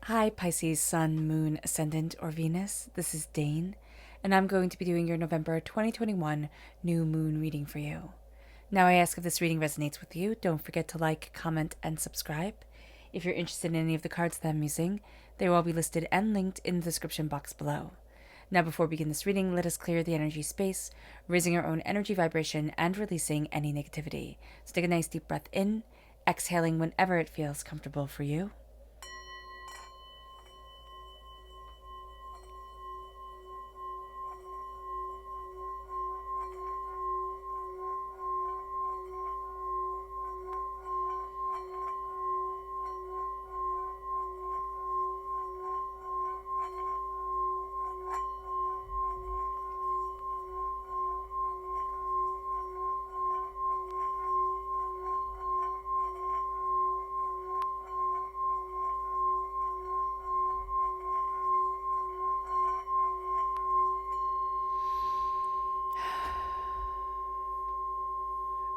Hi, Pisces, Sun, Moon, Ascendant, or Venus. This is Dane, and I'm going to be doing your November 2021 new moon reading for you. Now, I ask if this reading resonates with you, don't forget to like, comment, and subscribe. If you're interested in any of the cards that I'm using, they will all be listed and linked in the description box below. Now, before we begin this reading, let us clear the energy space, raising our own energy vibration and releasing any negativity. So take a nice deep breath in, exhaling whenever it feels comfortable for you.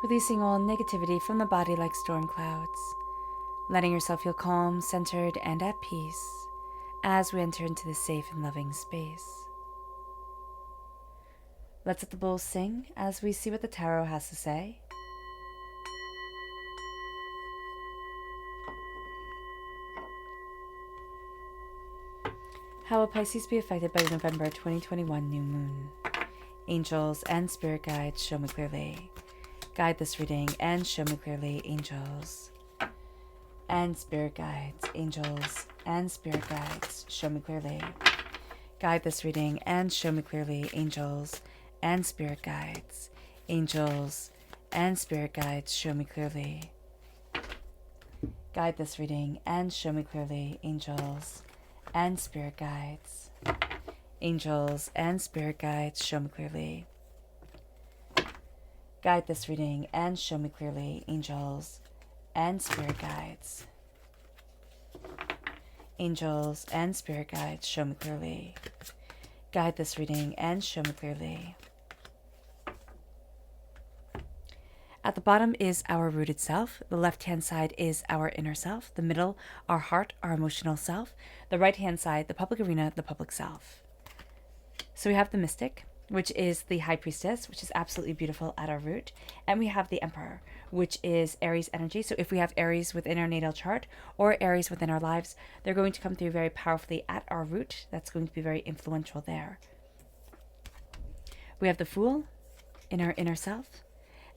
Releasing all negativity from the body like storm clouds, letting yourself feel calm, centered, and at peace as we enter into this safe and loving space. Let's let the bulls sing as we see what the tarot has to say. How will Pisces be affected by the November 2021 new moon? Angels and spirit guides, show me clearly. Guide this reading and show me clearly, angels and spirit guides, angels and spirit guides, show me clearly. Guide this reading and show me clearly, angels and spirit guides, angels and spirit guides, show me clearly. Guide this reading and show me clearly, angels and spirit guides, angels and spirit guides, show me clearly. Guide this reading and show me clearly, angels and spirit guides. Angels and spirit guides, show me clearly. Guide this reading and show me clearly. At the bottom is our rooted self. The left-hand side is our inner self. The middle, our heart, our emotional self. The right-hand side, the public arena, the public self. So we have the mystic, which is the high priestess, which is absolutely beautiful at our root. And we have the emperor, which is Aries energy. So if we have Aries within our natal chart or Aries within our lives, they're going to come through very powerfully at our root. That's going to be very influential there. We have the fool in our inner self.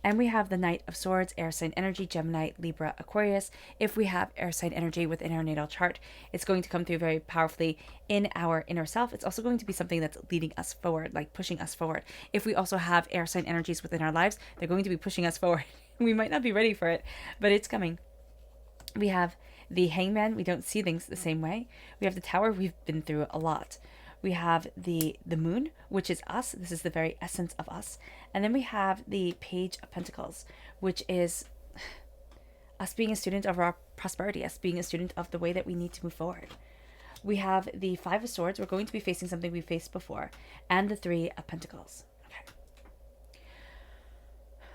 And we have the Knight of Swords, air sign energy, Gemini, Libra, Aquarius. If we have air sign energy within our natal chart, it's going to come through very powerfully in our inner self. It's also going to be something that's leading us forward, like pushing us forward. If we also have air sign energies within our lives, they're going to be pushing us forward. We might not be ready for it, but it's coming. We have the Hangman. We don't see things the same way. We have the Tower. We've been through a lot. We have the moon, which is us. This is the very essence of us. And then we have the Page of Pentacles, which is us being a student of our prosperity, us being a student of the way that we need to move forward. We have the Five of Swords. We're going to be facing something we faced before. And the Three of Pentacles. Okay.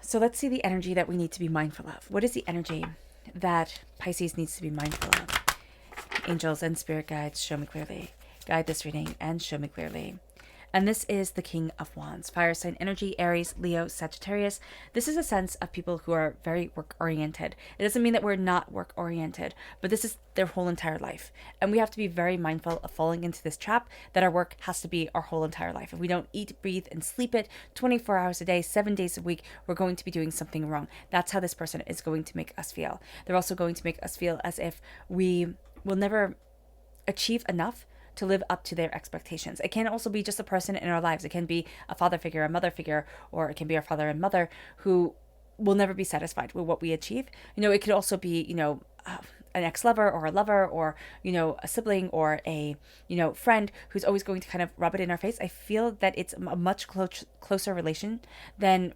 So let's see the energy that we need to be mindful of. What is the energy that Pisces needs to be mindful of? Angels and spirit guides, show me clearly. Guide this reading and show me clearly. And this is the King of Wands. Fire sign energy, Aries, Leo, Sagittarius. This is a sense of people who are very work-oriented. It doesn't mean that we're not work-oriented, but this is their whole entire life. And we have to be very mindful of falling into this trap that our work has to be our whole entire life. If we don't eat, breathe, and sleep it 24 hours a day, 7 days a week, we're going to be doing something wrong. That's how this person is going to make us feel. They're also going to make us feel as if we will never achieve enough to live up to their expectations. It can also be just a person in our lives. It can be a father figure, a mother figure, or it can be our father and mother who will never be satisfied with what we achieve. It could also be, an ex-lover or a lover or, a sibling or a, friend who's always going to kind of rub it in our face. I feel that it's a much closer relation than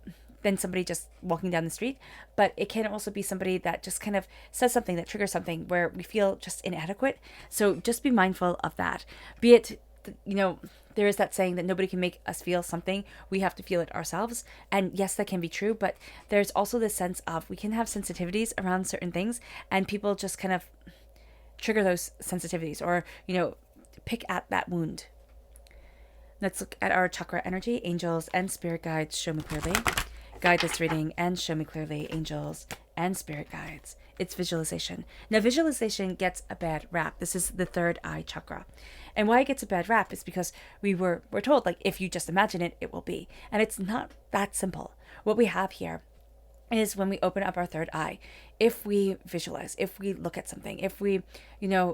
somebody just walking down the street, but it can also be somebody that just kind of says something that triggers something where we feel just inadequate. So just be mindful of that. Be it, there is that saying that nobody can make us feel something. We have to feel it ourselves. And yes, that can be true, but there's also this sense of we can have sensitivities around certain things and people just kind of trigger those sensitivities, or, pick at that wound. Let's look at our chakra energy. Angels and spirit guides, show me clearly. Guide this reading and show me clearly, angels and spirit guides. It's visualization. Now, visualization gets a bad rap. This is the third eye chakra. And why it gets a bad rap is because we're told, like, if you just imagine it, it will be. And it's not that simple. What we have here is when we open up our third eye, if we visualize, if we look at something, if we,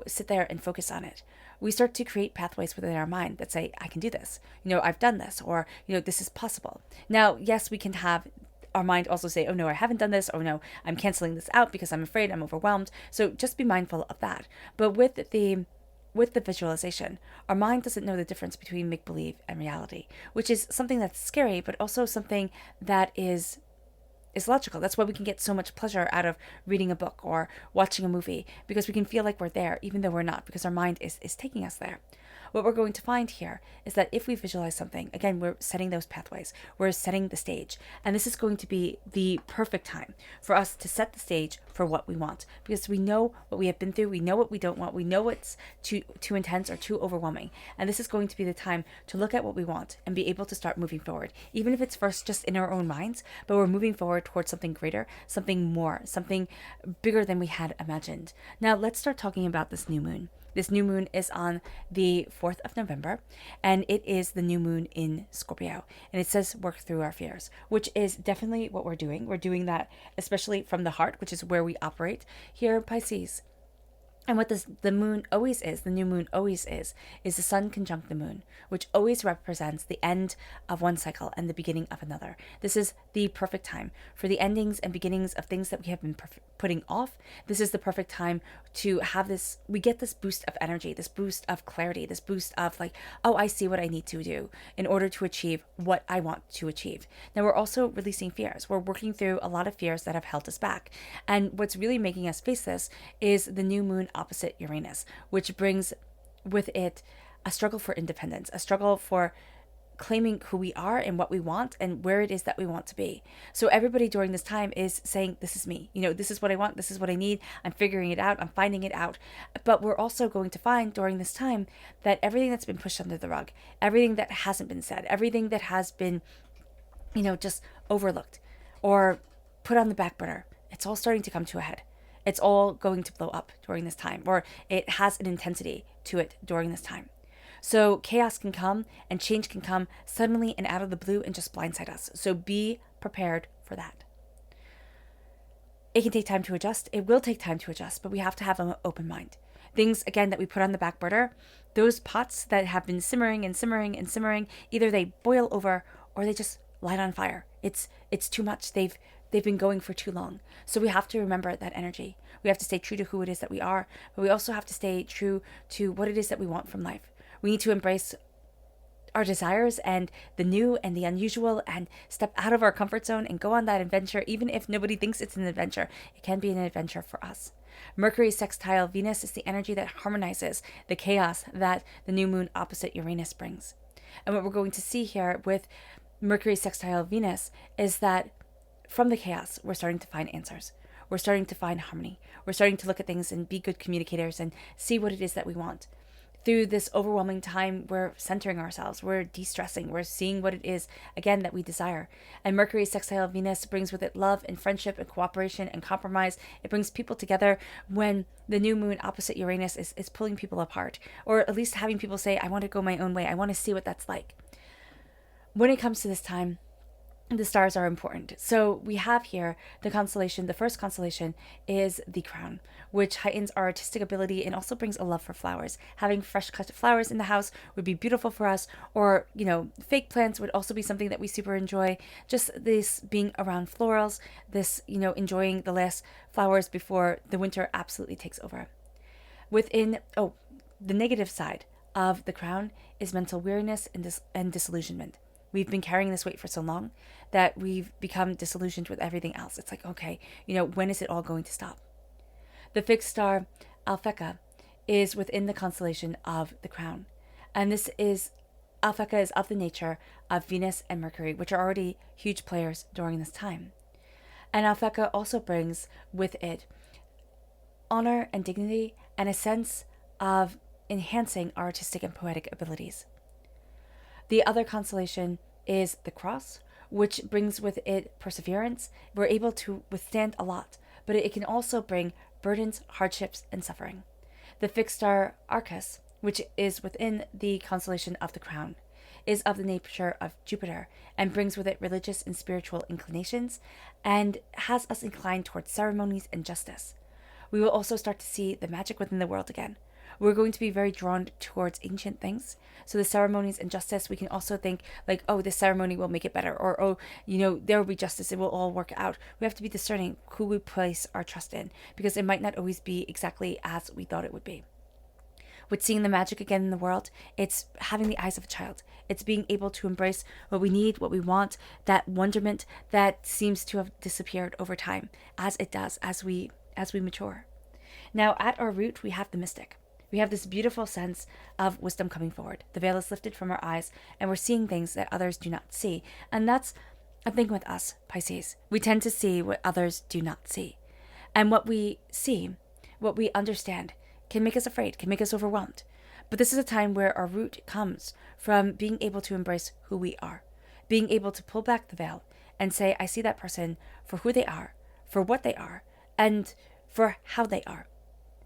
sit there and focus on it, we start to create pathways within our mind that say, I can do this. I've done this, or, this is possible. Now, yes, we can have our mind also say, oh no, I haven't done this, or no, I'm canceling this out because I'm afraid, I'm overwhelmed. So just be mindful of that. But with the visualization, our mind doesn't know the difference between make-believe and reality, which is something that's scary, but also something that is logical. That's why we can get so much pleasure out of reading a book or watching a movie, because we can feel like we're there even though we're not, because our mind is taking us there. What we're going to find here is that if we visualize something, again, we're setting those pathways, we're setting the stage, and this is going to be the perfect time for us to set the stage for what we want, because we know what we have been through, we know what we don't want, we know what's too intense or too overwhelming, and this is going to be the time to look at what we want and be able to start moving forward, even if it's first just in our own minds, but we're moving forward towards something greater, something more, something bigger than we had imagined. Now, let's start talking about this new moon. This new moon is on the 4th of November, and it is the new moon in Scorpio. And it says work through our fears, which is definitely what we're doing. We're doing that especially from the heart, which is where we operate here in Pisces. And what the moon always is, the new moon always is the sun conjunct the moon, which always represents the end of one cycle and the beginning of another. This is the perfect time for the endings and beginnings of things that we have been putting off. This is the perfect time to have this, we get this boost of energy, this boost of clarity, this boost of like, oh, I see what I need to do in order to achieve what I want to achieve. Now, we're also releasing fears. We're working through a lot of fears that have held us back. And what's really making us face this is the new moon opposite Uranus, which brings with it a struggle for independence, a struggle for claiming who we are and what we want and where it is that we want to be. So everybody during this time is saying, this is me, this is what I want, this is what I need, I'm figuring it out, I'm finding it out. But we're also going to find during this time that everything that's been pushed under the rug, everything that hasn't been said, everything that has been, just overlooked or put on the back burner, it's all starting to come to a head. It's all going to blow up during this time, or it has an intensity to it during this time. So chaos can come and change can come suddenly and out of the blue and just blindside us. So be prepared for that. It can take time to adjust. It will take time to adjust, but we have to have an open mind. Things, again, that we put on the back burner, those pots that have been simmering and simmering and simmering, either they boil over or they just light on fire. It's too much. They've been going for too long. So we have to remember that energy. We have to stay true to who it is that we are, but we also have to stay true to what it is that we want from life. We need to embrace our desires and the new and the unusual and step out of our comfort zone and go on that adventure, even if nobody thinks it's an adventure. It can be an adventure for us. Mercury sextile Venus is the energy that harmonizes the chaos that the new moon opposite Uranus brings. And what we're going to see here with Mercury sextile Venus is that from the chaos, we're starting to find answers. We're starting to find harmony. We're starting to look at things and be good communicators and see what it is that we want. Through this overwhelming time, we're centering ourselves. We're de-stressing. We're seeing what it is, again, that we desire. And Mercury sextile Venus brings with it love and friendship and cooperation and compromise. It brings people together when the new moon opposite Uranus is pulling people apart, or at least having people say, I want to go my own way. I want to see what that's like. When it comes to this time, the stars are important. So we have here the constellation. The first constellation is the crown, which heightens our artistic ability and also brings a love for flowers. Having fresh cut flowers in the house would be beautiful for us, or, fake plants would also be something that we super enjoy. Just this being around florals, this, enjoying the last flowers before the winter absolutely takes over. The negative side of the crown is mental weariness and disillusionment. We've been carrying this weight for so long that we've become disillusioned with everything else. It's like, okay, when is it all going to stop? The fixed star Alphecca is within the constellation of the crown. And Alphecca is of the nature of Venus and Mercury, which are already huge players during this time. And Alphecca also brings with it honor and dignity and a sense of enhancing our artistic and poetic abilities. The other constellation is the Cross, which brings with it perseverance. We're able to withstand a lot, but it can also bring burdens, hardships, and suffering. The fixed star Arcus, which is within the constellation of the Crown, is of the nature of Jupiter and brings with it religious and spiritual inclinations and has us inclined towards ceremonies and justice. We will also start to see the magic within the world again. We're going to be very drawn towards ancient things. So the ceremonies and justice, we can also think like, oh, this ceremony will make it better. Or, oh, there will be justice. It will all work out. We have to be discerning who we place our trust in, because it might not always be exactly as we thought it would be. With seeing the magic again in the world, it's having the eyes of a child. It's being able to embrace what we need, what we want, that wonderment that seems to have disappeared over time, as it does as we mature. Now, at our root, we have the mystic. We have this beautiful sense of wisdom coming forward. The veil is lifted from our eyes, and we're seeing things that others do not see. And that's a thing with us, Pisces. We tend to see what others do not see. And what we see, what we understand, can make us afraid, can make us overwhelmed. But this is a time where our root comes from being able to embrace who we are, being able to pull back the veil and say, I see that person for who they are, for what they are, and for how they are.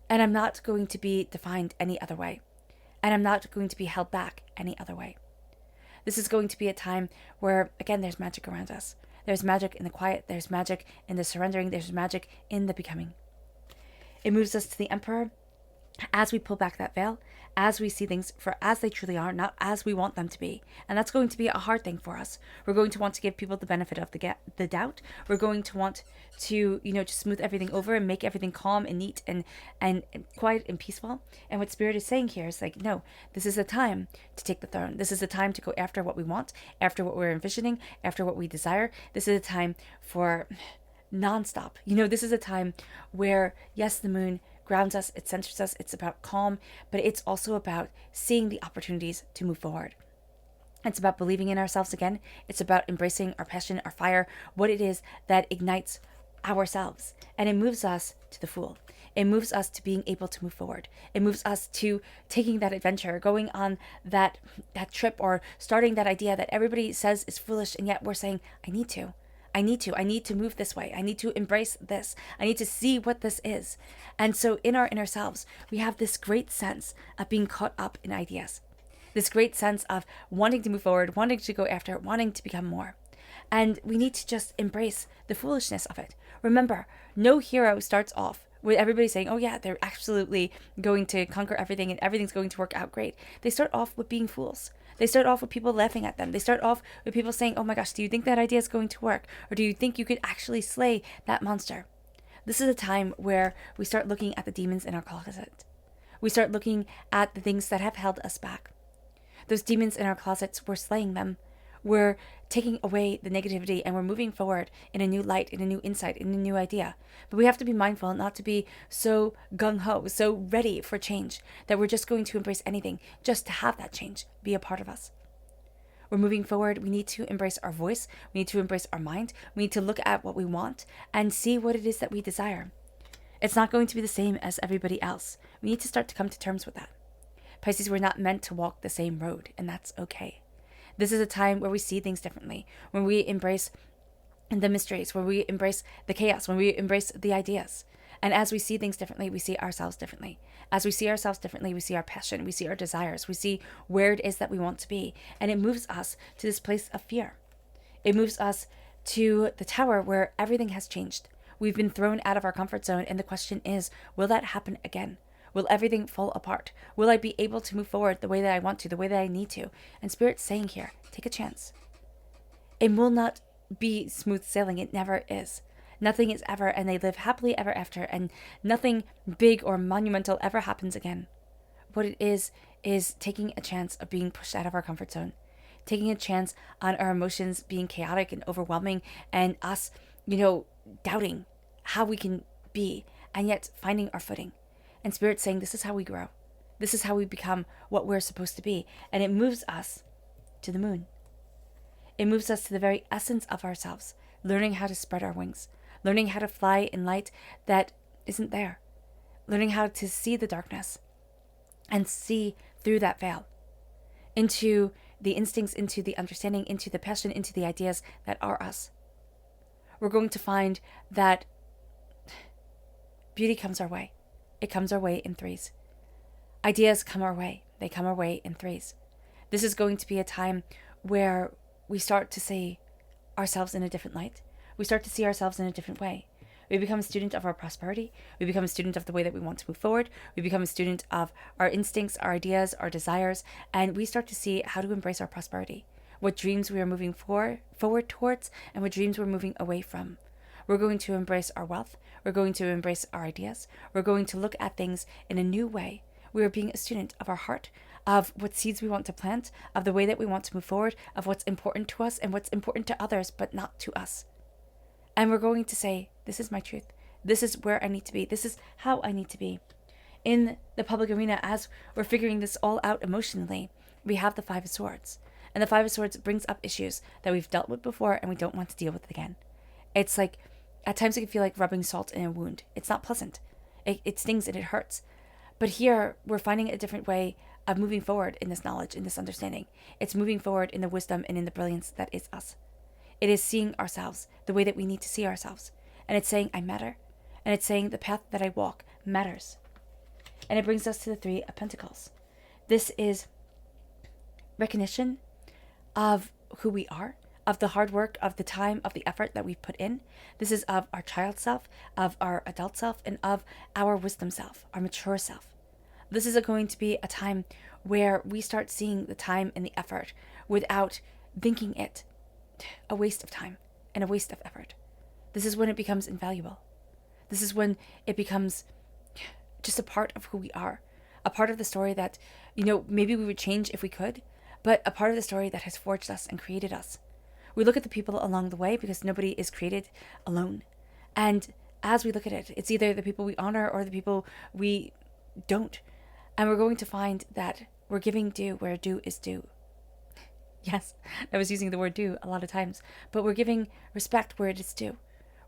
And I'm not going to be defined any other way. And I'm not going to be held back any other way. This is going to be a time where, again, there's magic around us. There's magic in the quiet. There's magic in the surrendering. There's magic in the becoming. It moves us to the Emperor as we pull back that veil, as we see things for as they truly are, not as we want them to be. And that's going to be a hard thing for us. We're going to want to give people the benefit of the doubt. We're going to want to, just smooth everything over and make everything calm and neat and quiet and peaceful. And what Spirit is saying here is like, no, this is a time to take the throne. This is a time to go after what we want, after what we're envisioning, after what we desire. This is a time for nonstop. This is a time where, yes, the moon grounds us, it centers us, it's about calm, but it's also about seeing the opportunities to move forward. It's about believing in ourselves again. It's about embracing our passion, our fire, what it is that ignites ourselves. And it moves us to the Fool. It moves us to being able to move forward. It moves us to taking that adventure, going on that trip, or starting that idea that everybody says is foolish, and yet we're saying, I need to move this way. I need to embrace this. I need to see what this is. And so in our inner selves, we have this great sense of being caught up in ideas, this great sense of wanting to move forward, wanting to go after it, wanting to become more. And we need to just embrace the foolishness of it. Remember, no hero starts off with everybody saying, oh yeah, they're absolutely going to conquer everything and everything's going to work out great. They start off with being fools. They start off with people laughing at them. They start off with people saying, oh my gosh, do you think that idea is going to work? Or do you think you could actually slay that monster? This is a time where we start looking at the demons in our closet. We start looking at the things that have held us back. Those demons in our closets, we're slaying them. We're taking away the negativity and we're moving forward in a new light, in a new insight, in a new idea. But we have to be mindful not to be so gung-ho, so ready for change that we're just going to embrace anything just to have that change be a part of us. We're moving forward. We need to embrace our voice. We need to embrace our mind. We need to look at what we want and see what it is that we desire. It's not going to be the same as everybody else. We need to start to come to terms with that. Pisces, we're not meant to walk the same road, and that's okay. This is a time where we see things differently, when we embrace the mysteries, when we embrace the chaos, when we embrace the ideas. And as we see things differently, we see ourselves differently. As we see ourselves differently, we see our passion, we see our desires, we see where it is that we want to be. And it moves us to this place of fear. It moves us to the tower where everything has changed. We've been thrown out of our comfort zone, and the question is, will that happen again? Will everything fall apart? Will I be able to move forward the way that I want to, the way that I need to? And Spirit's saying here, take a chance. It will not be smooth sailing. It never is. Nothing is ever, and they live happily ever after, and nothing big or monumental ever happens again. What it is taking a chance of being pushed out of our comfort zone, taking a chance on our emotions being chaotic and overwhelming, and us, doubting how we can be, and yet finding our footing. And Spirit's saying, this is how we grow. This is how we become what we're supposed to be. And it moves us to the moon. It moves us to the very essence of ourselves, learning how to spread our wings, learning how to fly in light that isn't there. learning how to see the darkness and see through that veil into the instincts, into the understanding, into the passion, into the ideas that are us. We're going to find that beauty comes our way. It comes our way in threes. Ideas come our way. They come our way in threes. This is going to be a time where we start to see ourselves in a different light. We start to see ourselves in a different way. We become a student of our prosperity. We become a student of the way that we want to move forward. We become a student of our instincts, our ideas, our desires, and we start to see how to embrace our prosperity, what dreams we are moving forward towards, and what dreams we're moving away from. We're going to embrace our wealth. We're going to embrace our ideas. We're going to look at things in a new way. We are being a student of our heart, of what seeds we want to plant, of the way that we want to move forward, of what's important to us and what's important to others, but not to us. And we're going to say, this is my truth. This is where I need to be. This is how I need to be. In the public arena, as we're figuring this all out emotionally, we have the Five of Swords. And the Five of Swords brings up issues that we've dealt with before and we don't want to deal with again. It's like, at times it can feel like rubbing salt in a wound. It's not pleasant. It stings and it hurts. But here, we're finding a different way of moving forward in this knowledge, in this understanding. It's moving forward in the wisdom and in the brilliance that is us. It is seeing ourselves the way that we need to see ourselves. And it's saying, I matter. And it's saying the path that I walk matters. And it brings us to the Three of Pentacles. This is recognition of who we are, of the hard work, of the time, of the effort that we've put in. This is of our child self, of our adult self, and of our wisdom self, our mature self. This is going to be a time where we start seeing the time and the effort without thinking it a waste of time and a waste of effort. This is when it becomes invaluable. This is when it becomes just a part of who we are, a part of the story that, maybe we would change if we could, but a part of the story that has forged us and created us. We look at the people along the way because nobody is created alone. And as we look at it, it's either the people we honor or the people we don't. And we're going to find that we're giving due where due is due. Yes, I was using the word due a lot of times, but we're giving respect where it is due.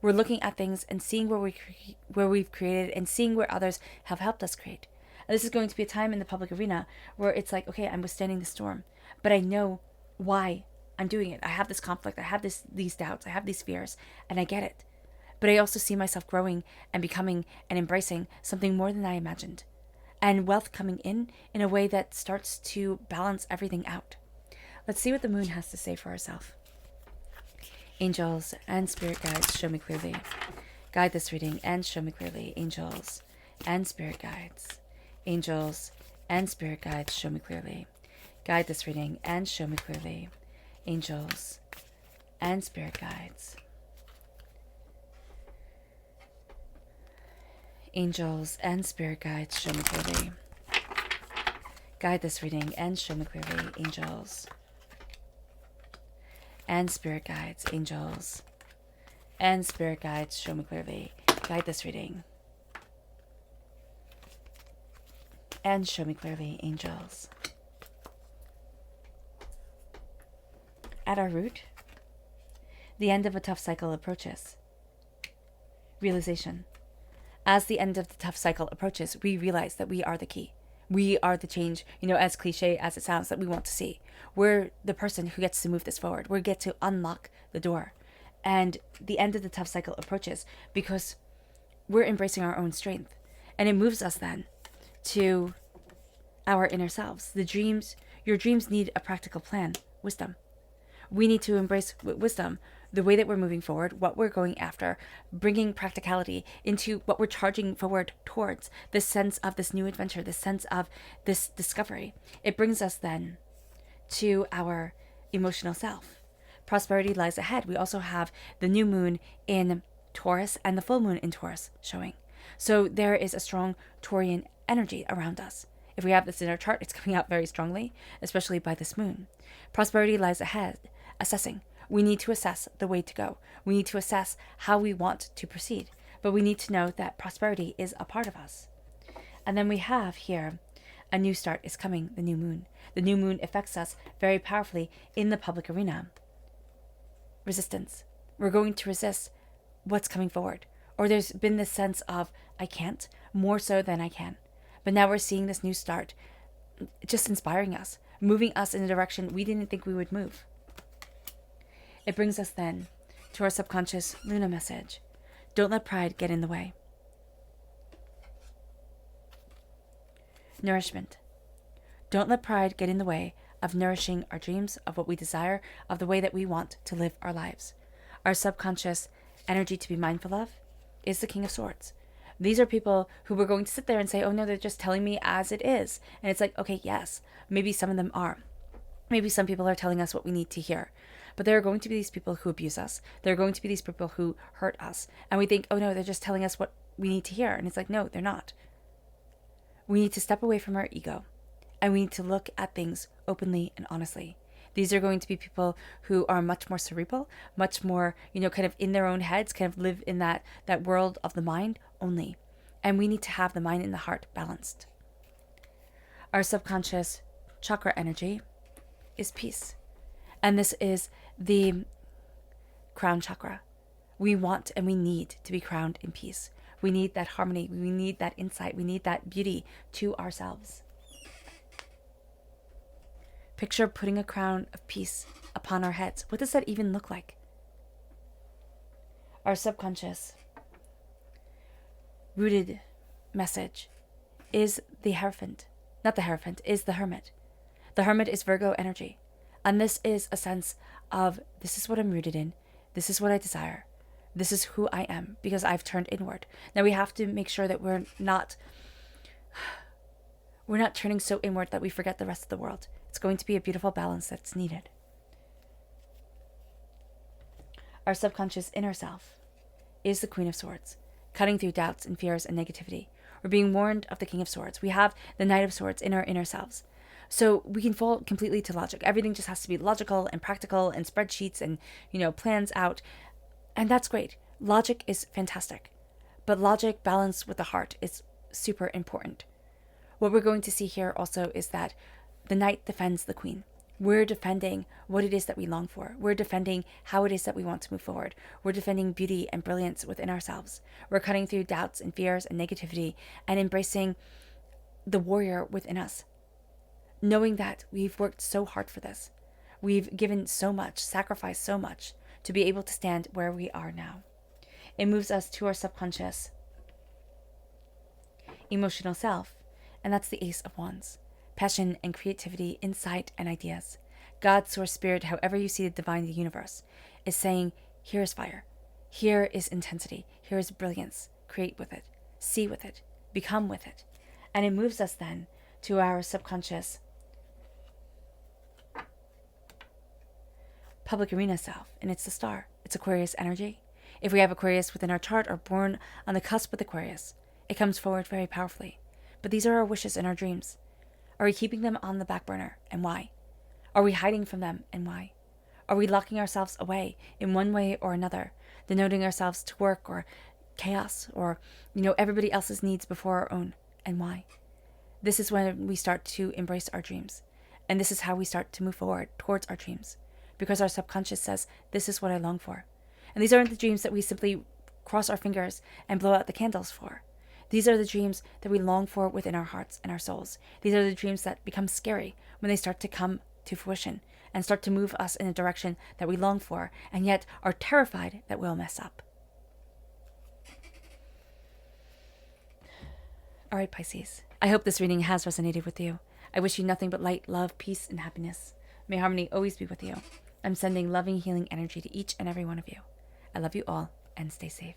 We're looking at things and seeing where we've created and seeing where others have helped us create. And this is going to be a time in the public arena where it's like, okay, I'm withstanding the storm, but I know why I'm doing it. I have this conflict. I have these doubts. I have these fears, and I get it. But I also see myself growing and becoming and embracing something more than I imagined. And wealth coming in a way that starts to balance everything out. Let's see what the moon has to say for herself. Angels and spirit guides, show me clearly. Guide this reading and show me clearly. Angels and spirit guides. Angels and spirit guides, show me clearly. Guide this reading and show me clearly. Angels and spirit guides. Angels and spirit guides, show me clearly. Guide this reading and show me clearly. Angels and spirit guides, angels and spirit guides, show me clearly. Guide this reading and show me clearly, angels. At our root, the end of a tough cycle approaches. Realization. As the end of the tough cycle approaches, we realize that we are the key. We are the change, as cliche as it sounds, that we want to see. We're the person who gets to move this forward. We get to unlock the door. And the end of the tough cycle approaches because we're embracing our own strength. And it moves us then to our inner selves. Your dreams need a practical plan, wisdom. We need to embrace wisdom, the way that we're moving forward, what we're going after, bringing practicality into what we're charging forward towards, this sense of this new adventure, this sense of this discovery. It brings us then to our emotional self. Prosperity lies ahead. We also have the new moon in Taurus and the full moon in Taurus showing. So there is a strong Taurian energy around us. If we have this in our chart, it's coming out very strongly, especially by this moon. Prosperity lies ahead. Assessing. We need to assess the way to go. We need to assess how we want to proceed. But we need to know that prosperity is a part of us. And then we have here, a new start is coming, the new moon. The new moon affects us very powerfully in the public arena. Resistance. We're going to resist what's coming forward. Or there's been this sense of, I can't, more so than I can. But now we're seeing this new start, just inspiring us, moving us in a direction we didn't think we would move. It brings us then to our subconscious Luna message. Don't let pride get in the way. Nourishment. Don't let pride get in the way of nourishing our dreams, of what we desire, of the way that we want to live our lives. Our subconscious energy to be mindful of is the King of Swords. These are people who were going to sit there and say, oh no, they're just telling me as it is. And it's like, okay, yes, maybe some of them are. Maybe some people are telling us what we need to hear. But there are going to be these people who abuse us. There are going to be these people who hurt us. And we think, oh no, they're just telling us what we need to hear. And it's like, no, they're not. We need to step away from our ego. And we need to look at things openly and honestly. These are going to be people who are much more cerebral, much more, kind of in their own heads, kind of live in that world of the mind only. And we need to have the mind and the heart balanced. Our subconscious chakra energy is peace. And this is the crown chakra. We want and we need to be crowned in peace. We need that harmony. We need that insight. We need that beauty to ourselves. Picture putting a crown of peace upon our heads. What does that even look like? Our subconscious rooted message is the Hierophant. Not the Hierophant, is the Hermit. The Hermit is Virgo energy. And this is a sense of, this is what I'm rooted in. This is what I desire. This is who I am because I've turned inward. Now we have to make sure that we're not turning so inward that we forget the rest of the world. It's going to be a beautiful balance that's needed. Our subconscious inner self is the Queen of Swords, cutting through doubts and fears and negativity. We're being warned of the King of Swords. We have the Knight of Swords in our inner selves. So we can fall completely to logic. Everything just has to be logical and practical and spreadsheets and, plans out. And that's great. Logic is fantastic. But logic balanced with the heart is super important. What we're going to see here also is that the knight defends the queen. We're defending what it is that we long for. We're defending how it is that we want to move forward. We're defending beauty and brilliance within ourselves. We're cutting through doubts and fears and negativity and embracing the warrior within us. Knowing that we've worked so hard for this. We've given so much, sacrificed so much to be able to stand where we are now. It moves us to our subconscious emotional self, and that's the Ace of Wands. Passion and creativity, insight and ideas. God, source, spirit, however you see the divine, the universe, is saying, here is fire. Here is intensity. Here is brilliance. Create with it. See with it. Become with it. And it moves us then to our subconscious public arena self, and it's the star. It's Aquarius energy. If we have Aquarius within our chart or born on the cusp with Aquarius, it comes forward very powerfully. But these are our wishes and our dreams. Are we keeping them on the back burner, and why? Are we hiding from them, and why? Are we locking ourselves away in one way or another, denoting ourselves to work or chaos or, everybody else's needs before our own, and why? This is when we start to embrace our dreams. And this is how we start to move forward towards our dreams. Because our subconscious says, this is what I long for. And these aren't the dreams that we simply cross our fingers and blow out the candles for. These are the dreams that we long for within our hearts and our souls. These are the dreams that become scary when they start to come to fruition and start to move us in a direction that we long for and yet are terrified that we'll mess up. All right, Pisces. I hope this reading has resonated with you. I wish you nothing but light, love, peace, and happiness. May harmony always be with you. I'm sending loving, healing energy to each and every one of you. I love you all, and stay safe.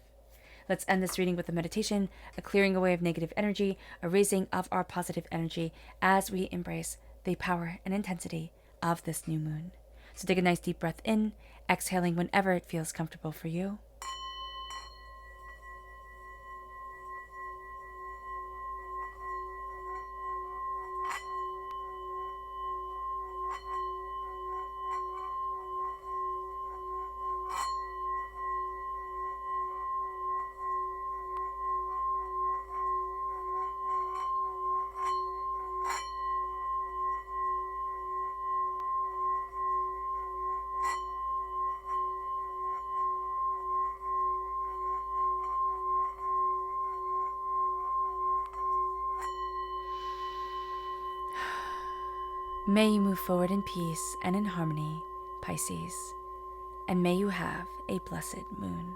Let's end this reading with a meditation, a clearing away of negative energy, a raising of our positive energy as we embrace the power and intensity of this new moon. So take a nice deep breath in, exhaling whenever it feels comfortable for you. May you move forward in peace and in harmony, Pisces, and may you have a blessed moon.